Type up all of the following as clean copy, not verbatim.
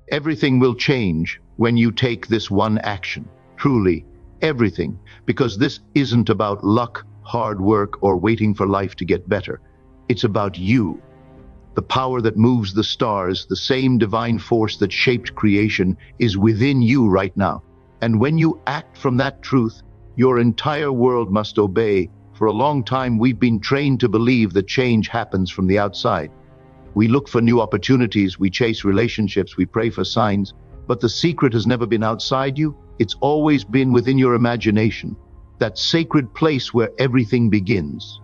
Everything will change when you take this one action. Truly, everything. Because this isn't about luck, hard work, or waiting for life to get better. It's about you. The power that moves the stars, the same divine force that shaped creation, is within you right now. And when you act from that truth, your entire world must obey. For a long time, we've been trained to believe that change happens from the outside. We look for new opportunities, we chase relationships, we pray for signs. But the secret has never been outside you. It's always been within your imagination, that sacred place where everything begins.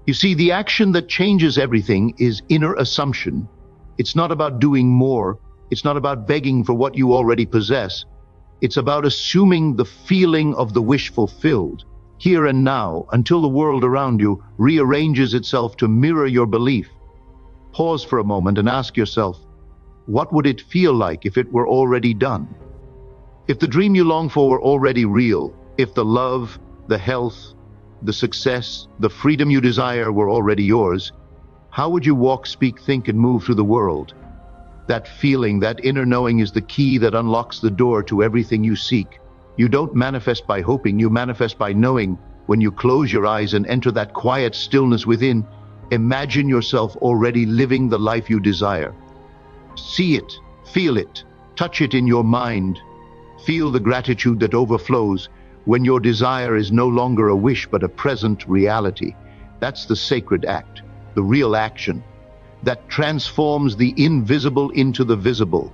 You see, the action that changes everything is inner assumption. It's not about doing more. It's not about begging for what you already possess. It's about assuming the feeling of the wish fulfilled, here and now, until the world around you rearranges itself to mirror your belief. Pause for a moment and ask yourself, what would it feel like if it were already done? If the dream you long for were already real, if the love, the health, the success, the freedom you desire were already yours, how would you walk, speak, think, and move through the world? That feeling, that inner knowing is the key that unlocks the door to everything you seek. You don't manifest by hoping, you manifest by knowing. When you close your eyes and enter that quiet stillness within, imagine yourself already living the life you desire. See it, feel it, touch it in your mind. Feel the gratitude that overflows when your desire is no longer a wish but a present reality. That's the sacred act, the real action that transforms the invisible into the visible.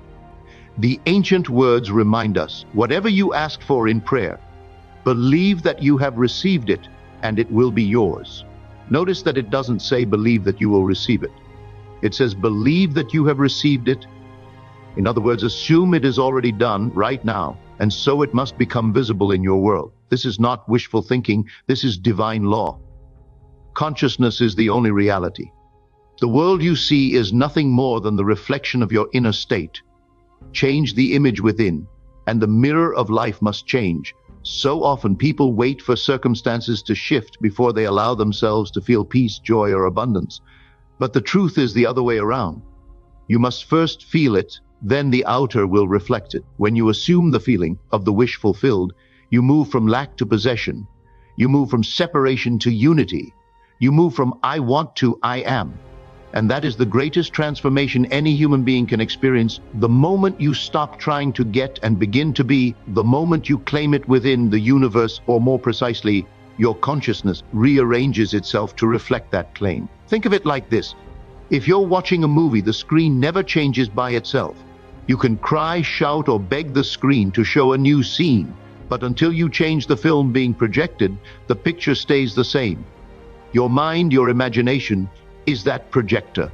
The ancient words remind us, whatever you ask for in prayer, believe that you have received it and it will be yours. Notice that it doesn't say believe that you will receive it. It says believe that you have received it. In other words, assume it is already done right now, and so it must become visible in your world. This is not wishful thinking, this is divine law. Consciousness is the only reality. The world you see is nothing more than the reflection of your inner state. Change the image within, and the mirror of life must change. So often people wait for circumstances to shift before they allow themselves to feel peace, joy, or abundance. But the truth is the other way around. You must first feel it, then the outer will reflect it. When you assume the feeling of the wish fulfilled, you move from lack to possession. You move from separation to unity. You move from I want to I am. And that is the greatest transformation any human being can experience. The moment you stop trying to get and begin to be, the moment you claim it within the universe, or more precisely, your consciousness rearranges itself to reflect that claim. Think of it like this. If you're watching a movie, the screen never changes by itself. You can cry, shout, or beg the screen to show a new scene, but until you change the film being projected, the picture stays the same. Your mind, your imagination, is that projector.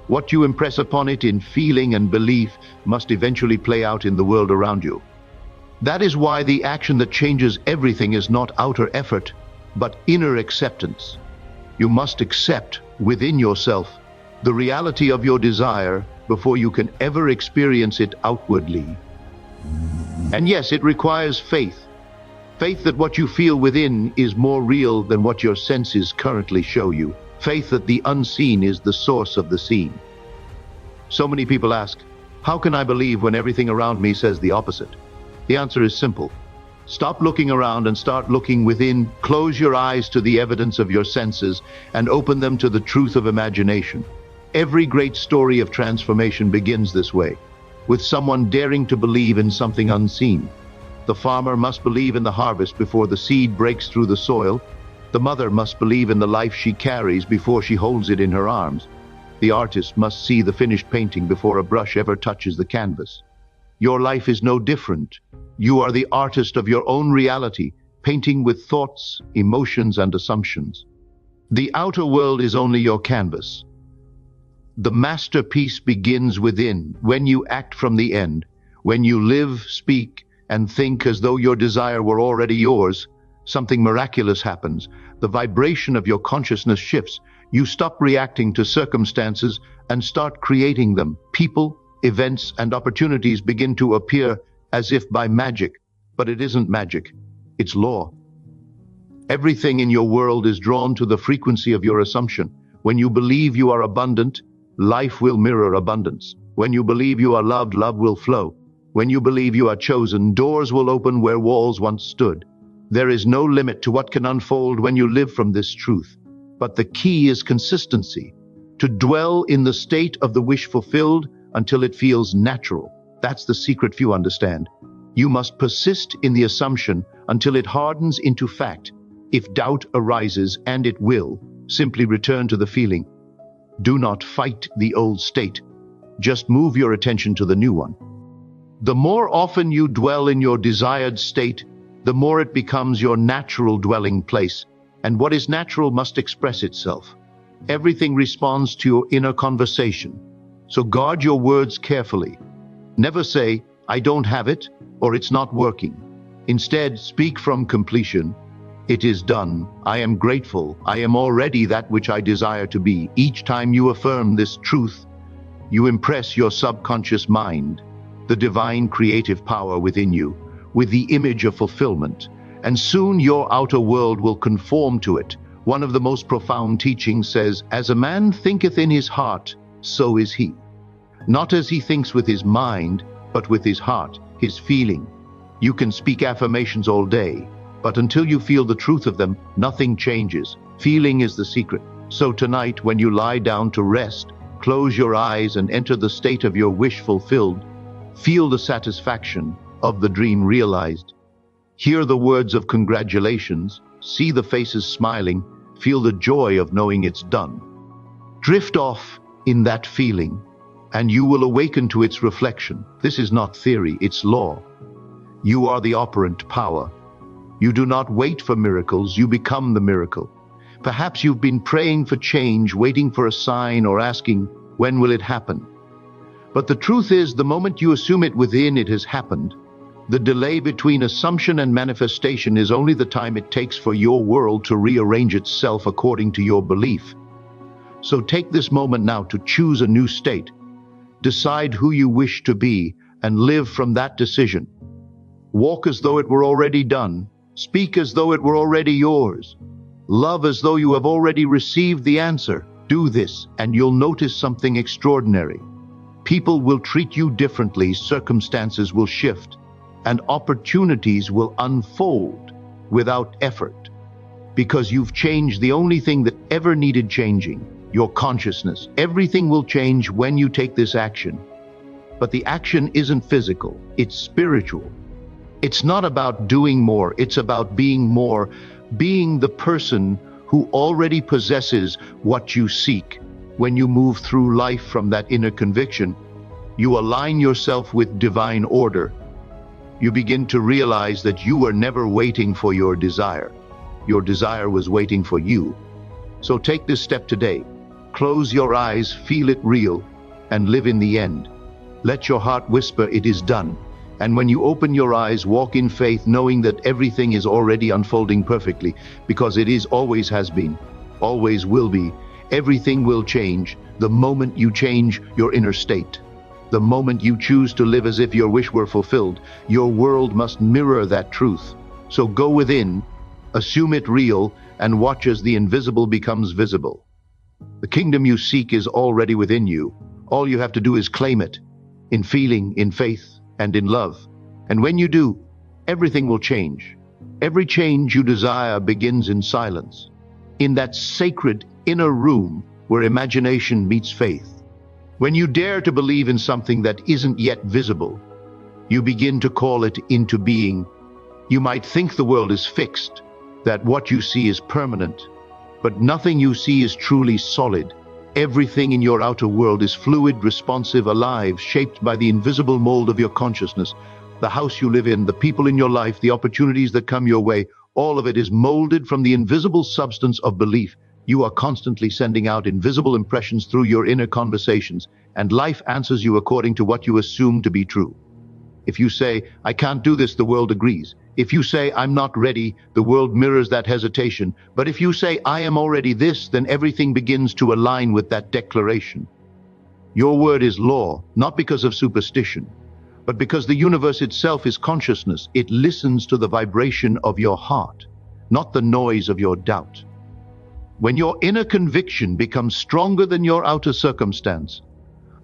What you impress upon it in feeling and belief must eventually play out in the world around you. That is why the action that changes everything is not outer effort, but inner acceptance. You must accept within yourself the reality of your desire before you can ever experience it outwardly. And yes, it requires faith. Faith that what you feel within is more real than what your senses currently show you. Faith that the unseen is the source of the seen. So many people ask, how can I believe when everything around me says the opposite? The answer is simple. Stop looking around and start looking within. Close your eyes to the evidence of your senses and open them to the truth of imagination. Every great story of transformation begins this way, with someone daring to believe in something unseen. The farmer must believe in the harvest before the seed breaks through the soil. The mother must believe in the life she carries before she holds it in her arms. The artist must see the finished painting before a brush ever touches the canvas. Your life is no different. You are the artist of your own reality, painting with thoughts, emotions, and assumptions. The outer world is only your canvas. The masterpiece begins within, when you act from the end, when you live, speak, and think as though your desire were already yours. Something miraculous happens. The vibration of your consciousness shifts. You stop reacting to circumstances and start creating them. People, events, and opportunities begin to appear as if by magic. But it isn't magic. It's law. Everything in your world is drawn to the frequency of your assumption. When you believe you are abundant, life will mirror abundance. When you believe you are loved, love will flow. When you believe you are chosen, doors will open where walls once stood. There is no limit to what can unfold when you live from this truth. But the key is consistency. To dwell in the state of the wish fulfilled until it feels natural. That's the secret few understand. You must persist in the assumption until it hardens into fact. If doubt arises, and it will, simply return to the feeling. Do not fight the old state. Just move your attention to the new one. The more often you dwell in your desired state, the more it becomes your natural dwelling place. And what is natural must express itself. Everything responds to your inner conversation. So guard your words carefully. Never say, I don't have it, or it's not working. Instead, speak from completion. It is done. I am grateful. I am already that which I desire to be. Each time you affirm this truth, you impress your subconscious mind, the divine creative power within you, with the image of fulfillment. And soon your outer world will conform to it. One of the most profound teachings says, as a man thinketh in his heart, so is he. Not as he thinks with his mind, but with his heart, his feeling. You can speak affirmations all day, but until you feel the truth of them, nothing changes. Feeling is the secret. So tonight, when you lie down to rest, close your eyes and enter the state of your wish fulfilled. Feel the satisfaction of the dream realized. Hear the words of congratulations. See the faces smiling. Feel the joy of knowing it's done. Drift off in that feeling, and you will awaken to its reflection. This is not theory, it's law. You are the operant power. You do not wait for miracles, you become the miracle. Perhaps you've been praying for change, waiting for a sign, or asking, when will it happen? But the truth is, the moment you assume it within, it has happened. The delay between assumption and manifestation is only the time it takes for your world to rearrange itself according to your belief. So take this moment now to choose a new state. Decide who you wish to be and live from that decision. Walk as though it were already done. Speak as though it were already yours. Love as though you have already received the answer. Do this and you'll notice something extraordinary. People will treat you differently, circumstances will shift, and opportunities will unfold without effort. Because you've changed the only thing that ever needed changing, your consciousness. Everything will change when you take this action. But the action isn't physical, it's spiritual. It's not about doing more, it's about being more, being the person who already possesses what you seek. When you move through life from that inner conviction, you align yourself with divine order. You begin to realize that you were never waiting for your desire. Your desire was waiting for you. So take this step today. Close your eyes, feel it real, and live in the end. Let your heart whisper, it is done. And when you open your eyes, walk in faith, knowing that everything is already unfolding perfectly, because it is, always has been, always will be. Everything will change the moment you change your inner state. The moment you choose to live as if your wish were fulfilled, your world must mirror that truth. So go within, assume it real, and watch as the invisible becomes visible. The kingdom you seek is already within you. All you have to do is claim it, in feeling, in faith, and in love. And when you do, everything will change. Every change you desire begins in silence, in that sacred inner room where imagination meets faith. When you dare to believe in something that isn't yet visible, you begin to call it into being. You might think the world is fixed, that what you see is permanent, but nothing you see is truly solid. Everything in your outer world is fluid, responsive, alive, shaped by the invisible mold of your consciousness. The house you live in, the people in your life, the opportunities that come your way, all of it is molded from the invisible substance of belief. You are constantly sending out invisible impressions through your inner conversations, and life answers you according to what you assume to be true. If you say, I can't do this, the world agrees. If you say, I'm not ready, the world mirrors that hesitation. But if you say, I am already this, then everything begins to align with that declaration. Your word is law, not because of superstition, but because the universe itself is consciousness. It listens to the vibration of your heart, not the noise of your doubt. When your inner conviction becomes stronger than your outer circumstance,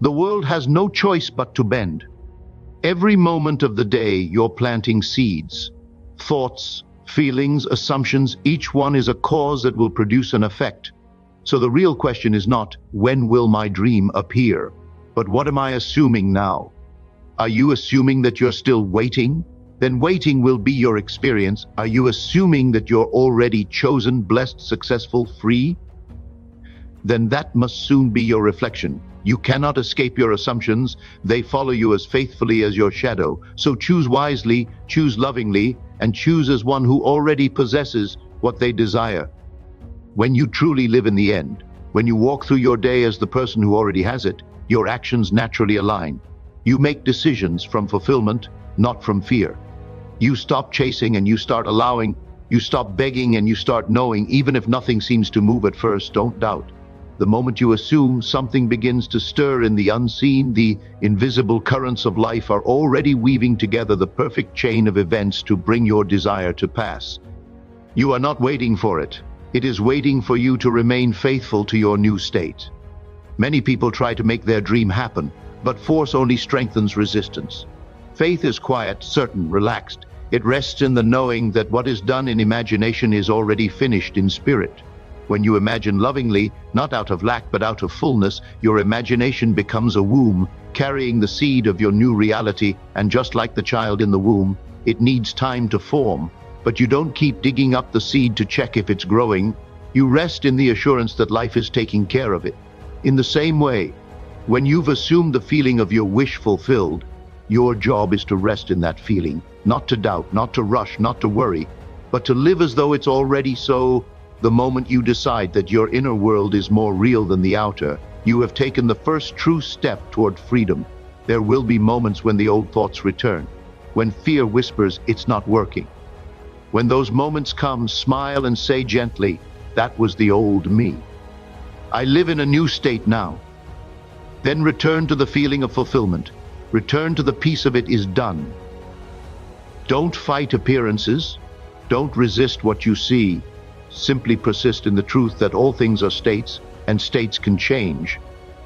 The world has no choice but to bend. Every moment of the day, you're planting seeds. Thoughts, feelings, assumptions, each one is a cause that will produce an effect. So the real question is not, when will my dream appear? But what am I assuming now? Are you assuming that you're still waiting? Then waiting will be your experience. Are you assuming that you're already chosen, blessed, successful, free? Then that must soon be your reflection. You cannot escape your assumptions. They follow you as faithfully as your shadow. So choose wisely, choose lovingly, and choose as one who already possesses what they desire. When you truly live in the end, when you walk through your day as the person who already has it, your actions naturally align. You make decisions from fulfillment, not from fear. You stop chasing and you start allowing. You stop begging and you start knowing. Even if nothing seems to move at first, don't doubt. The moment you assume, something begins to stir in the unseen. The invisible currents of life are already weaving together the perfect chain of events to bring your desire to pass. You are not waiting for it. It is waiting for you to remain faithful to your new state. Many people try to make their dream happen, but force only strengthens resistance. Faith is quiet, certain, relaxed. It rests in the knowing that what is done in imagination is already finished in spirit. When you imagine lovingly, not out of lack but out of fullness, your imagination becomes a womb, carrying the seed of your new reality, and just like the child in the womb, it needs time to form. But you don't keep digging up the seed to check if it's growing. You rest in the assurance that life is taking care of it. In the same way, when you've assumed the feeling of your wish fulfilled, your job is to rest in that feeling, not to doubt, not to rush, not to worry, but to live as though it's already so. The moment you decide that your inner world is more real than the outer, you have taken the first true step toward freedom. There will be moments when the old thoughts return, when fear whispers it's not working. When those moments come, smile and say gently, that was the old me. I live in a new state now. Then return to the feeling of fulfillment. Return to the peace of it is done. Don't fight appearances. Don't resist what you see. Simply persist in the truth that all things are states, and states can change.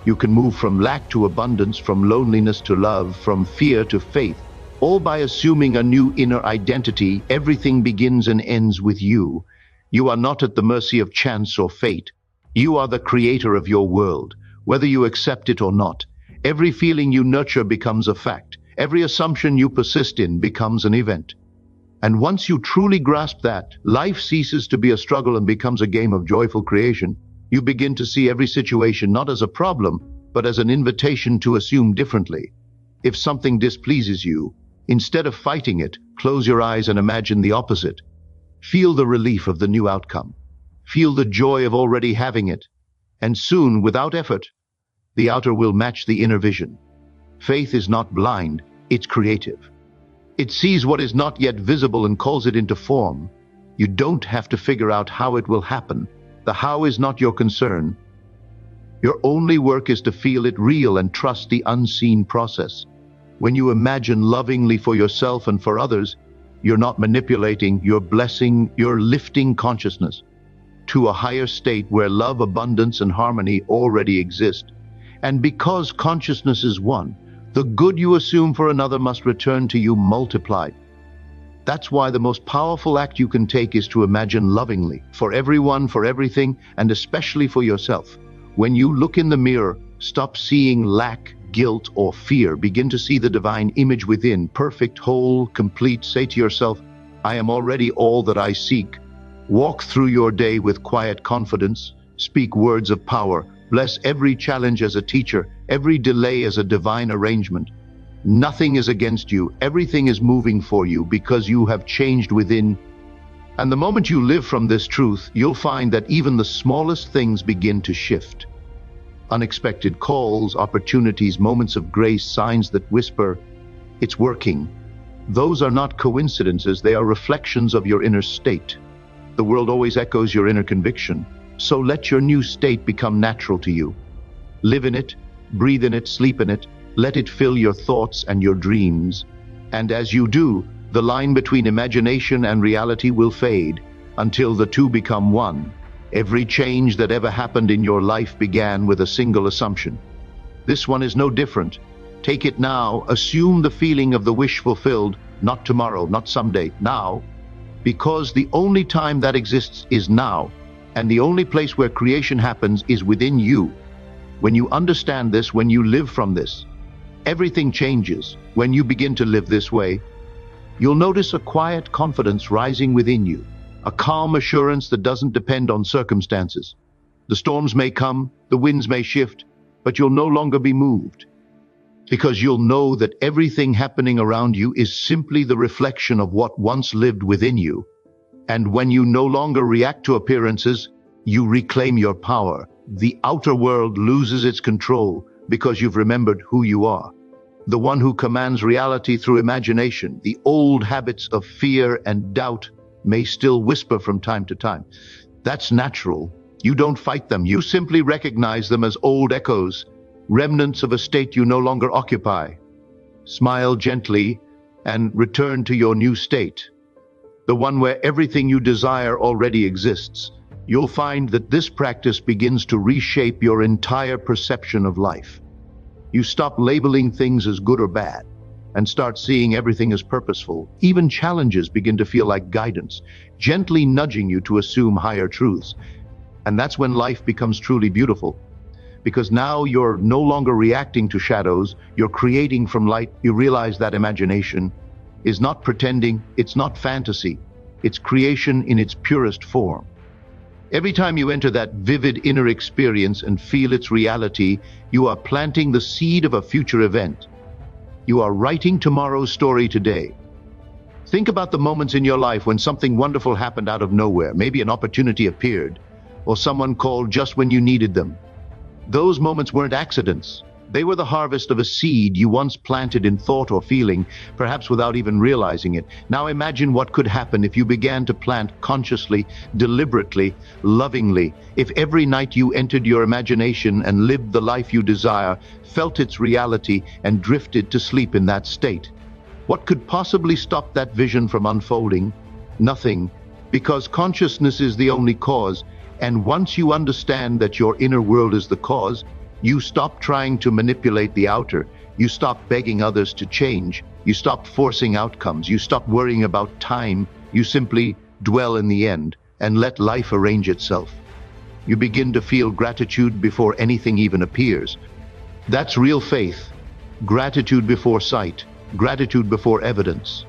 You can move from lack to abundance, from loneliness to love, from fear to faith, all by assuming a new inner identity. Everything begins and ends with you. You are not at the mercy of chance or fate. You are the creator of your world, whether you accept it or not. Every feeling you nurture becomes a fact. Every assumption you persist in becomes an event. And once you truly grasp that, life ceases to be a struggle and becomes a game of joyful creation. You begin to see every situation not as a problem, but as an invitation to assume differently. If something displeases you, instead of fighting it, close your eyes and imagine the opposite. Feel the relief of the new outcome. Feel the joy of already having it. And soon, without effort, the outer will match the inner vision. Faith is not blind, it's creative. It sees what is not yet visible and calls it into form. You don't have to figure out how it will happen. The how is not your concern. Your only work is to feel it real and trust the unseen process. When you imagine lovingly for yourself and for others, you're not manipulating, you're blessing, you're lifting consciousness to a higher state where love, abundance, and harmony already exist. And because consciousness is one, the good you assume for another must return to you multiplied. That's why the most powerful act you can take is to imagine lovingly, for everyone, for everything, and especially for yourself. When you look in the mirror, stop seeing lack, guilt, or fear. Begin to see the divine image within, perfect, whole, complete. Say to yourself, I am already all that I seek. Walk through your day with quiet confidence. Speak words of power. Bless every challenge as a teacher, every delay as a divine arrangement. Nothing is against you. Everything is moving for you because you have changed within. And the moment you live from this truth, you'll find that even the smallest things begin to shift. Unexpected calls, opportunities, moments of grace, signs that whisper, it's working. Those are not coincidences, they are reflections of your inner state. The world always echoes your inner conviction. So let your new state become natural to you. Live in it, breathe in it, sleep in it. Let it fill your thoughts and your dreams. And as you do, the line between imagination and reality will fade until the two become one. Every change that ever happened in your life began with a single assumption. This one is no different. Take it now, assume the feeling of the wish fulfilled, not tomorrow, not someday, now. Because the only time that exists is now, and the only place where creation happens is within you. When you understand this, when you live from this, everything changes. When you begin to live this way, you'll notice a quiet confidence rising within you, a calm assurance that doesn't depend on circumstances. The storms may come, the winds may shift, but you'll no longer be moved. Because you'll know that everything happening around you is simply the reflection of what once lived within you. And when you no longer react to appearances, you reclaim your power. The outer world loses its control because you've remembered who you are. The one who commands reality through imagination. The old habits of fear and doubt may still whisper from time to time. That's natural. You don't fight them. You simply recognize them as old echoes, remnants of a state you no longer occupy. Smile gently and return to your new state, the one where everything you desire already exists. You'll find that this practice begins to reshape your entire perception of life. You stop labeling things as good or bad and start seeing everything as purposeful. Even challenges begin to feel like guidance, gently nudging you to assume higher truths. And that's when life becomes truly beautiful. Because now you're no longer reacting to shadows, you're creating from light. You realize that imagination is not pretending, it's not fantasy, it's creation in its purest form. Every time you enter that vivid inner experience and feel its reality, you are planting the seed of a future event. You are writing tomorrow's story today. Think about the moments in your life when something wonderful happened out of nowhere. Maybe an opportunity appeared, or someone called just when you needed them. Those moments weren't accidents. They were the harvest of a seed you once planted in thought or feeling, perhaps without even realizing it. Now imagine what could happen if you began to plant consciously, deliberately, lovingly. If every night you entered your imagination and lived the life you desire, felt its reality, and drifted to sleep in that state. What could possibly stop that vision from unfolding? Nothing, because consciousness is the only cause. And once you understand that your inner world is the cause, you stop trying to manipulate the outer. You stop begging others to change. You stop forcing outcomes. You stop worrying about time. You simply dwell in the end and let life arrange itself. You begin to feel gratitude before anything even appears. That's real faith. Gratitude before sight. Gratitude before evidence.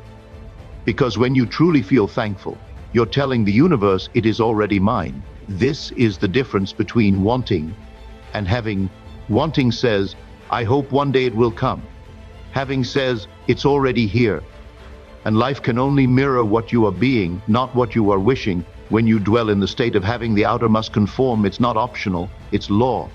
Because when you truly feel thankful, you're telling the universe it is already mine. This is the difference between wanting and having. Wanting says, I hope one day it will come. Having says, it's already here. And life can only mirror what you are being, not what you are wishing. When you dwell in the state of having, the outer must conform. It's not optional, it's law.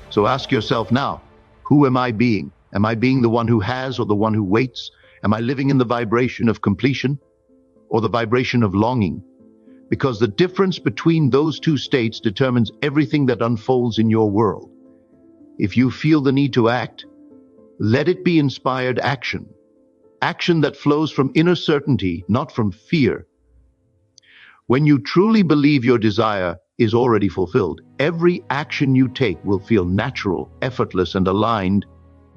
So ask yourself now, who am I being? Am I being the one who has or the one who waits? Am I living in the vibration of completion or the vibration of longing? Because the difference between those two states determines everything that unfolds in your world. If you feel the need to act, let it be inspired action. Action that flows from inner certainty, not from fear. When you truly believe your desire is already fulfilled, every action you take will feel natural, effortless, and aligned.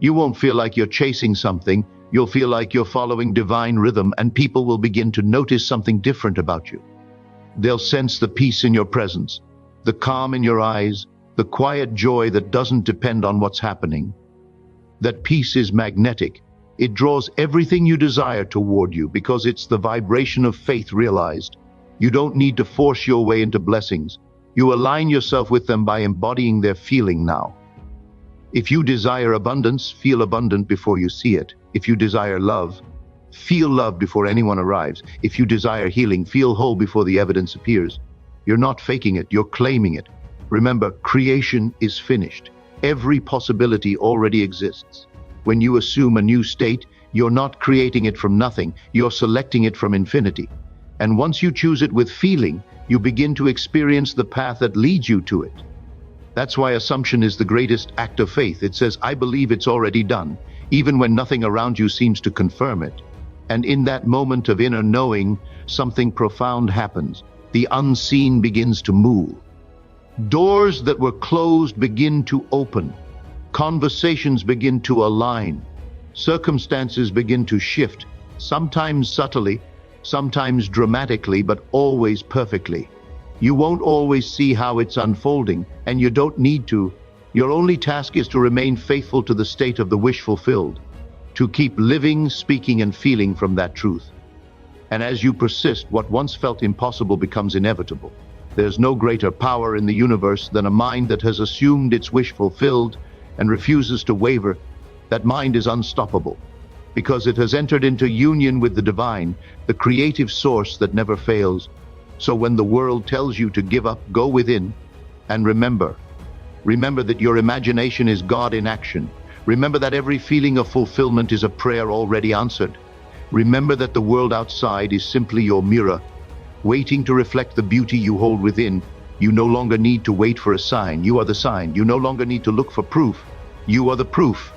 You won't feel like you're chasing something. You'll feel like you're following divine rhythm, and people will begin to notice something different about you. They'll sense the peace in your presence, the calm in your eyes, the quiet joy that doesn't depend on what's happening. That peace is magnetic. It draws everything you desire toward you because it's the vibration of faith realized. You don't need to force your way into blessings. You align yourself with them by embodying their feeling now. If you desire abundance, feel abundant before you see it. If you desire love, feel love before anyone arrives. If you desire healing, feel whole before the evidence appears. You're not faking it, you're claiming it. Remember, creation is finished. Every possibility already exists. When you assume a new state, you're not creating it from nothing, you're selecting it from infinity. And once you choose it with feeling, you begin to experience the path that leads you to it. That's why assumption is the greatest act of faith. It says, I believe it's already done, even when nothing around you seems to confirm it. And in that moment of inner knowing, something profound happens. The unseen begins to move. Doors that were closed begin to open. Conversations begin to align. Circumstances begin to shift, sometimes subtly, sometimes dramatically, but always perfectly. You won't always see how it's unfolding, and you don't need to. Your only task is to remain faithful to the state of the wish fulfilled, to keep living, speaking, and feeling from that truth. And as you persist, what once felt impossible becomes inevitable. There's no greater power in the universe than a mind that has assumed its wish fulfilled and refuses to waver. That mind is unstoppable, because it has entered into union with the divine, the creative source that never fails. So when the world tells you to give up, go within and remember that your imagination is God in action. Remember that every feeling of fulfillment is a prayer already answered. Remember that the world outside is simply your mirror, waiting to reflect the beauty you hold within. You no longer need to wait for a sign. You are the sign. You no longer need to look for proof. You are the proof.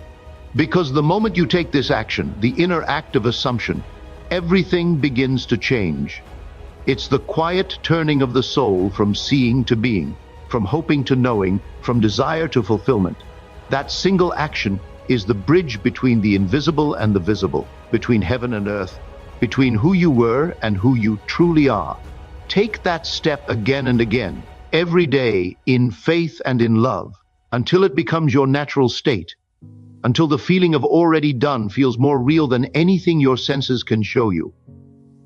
Because the moment you take this action, the inner act of assumption, everything begins to change. It's the quiet turning of the soul from seeing to being, from hoping to knowing, from desire to fulfillment. That single action is the bridge between the invisible and the visible, between heaven and earth, between who you were and who you truly are. Take that step again and again, every day, in faith and in love, until it becomes your natural state, until the feeling of already done feels more real than anything your senses can show you.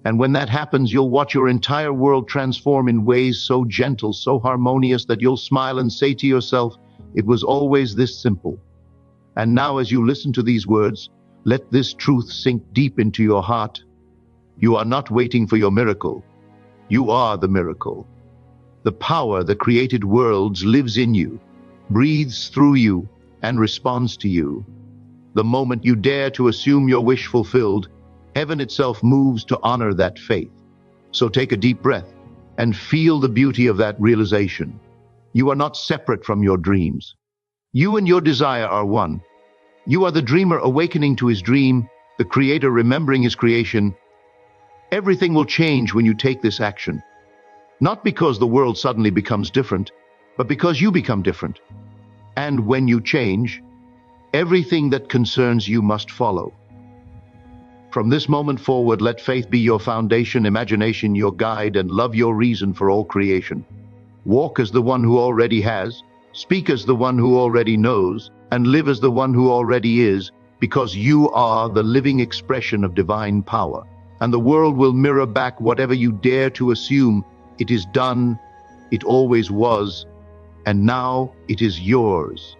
And when that happens, you'll watch your entire world transform in ways so gentle, so harmonious, that you'll smile and say to yourself, it was always this simple. And now, as you listen to these words, let this truth sink deep into your heart. You are not waiting for your miracle. You are the miracle. The power that created worlds lives in you, breathes through you, and responds to you. The moment you dare to assume your wish fulfilled, heaven itself moves to honor that faith. So take a deep breath and feel the beauty of that realization. You are not separate from your dreams. You and your desire are one. You are the dreamer awakening to his dream, the creator remembering his creation. Everything will change when you take this action. Not because the world suddenly becomes different, but because you become different. And when you change, everything that concerns you must follow. From this moment forward, let faith be your foundation, imagination your guide, and love your reason for all creation. Walk as the one who already has, speak as the one who already knows, and live as the one who already is, because you are the living expression of divine power. And the world will mirror back whatever you dare to assume. It is done, it always was, and now it is yours.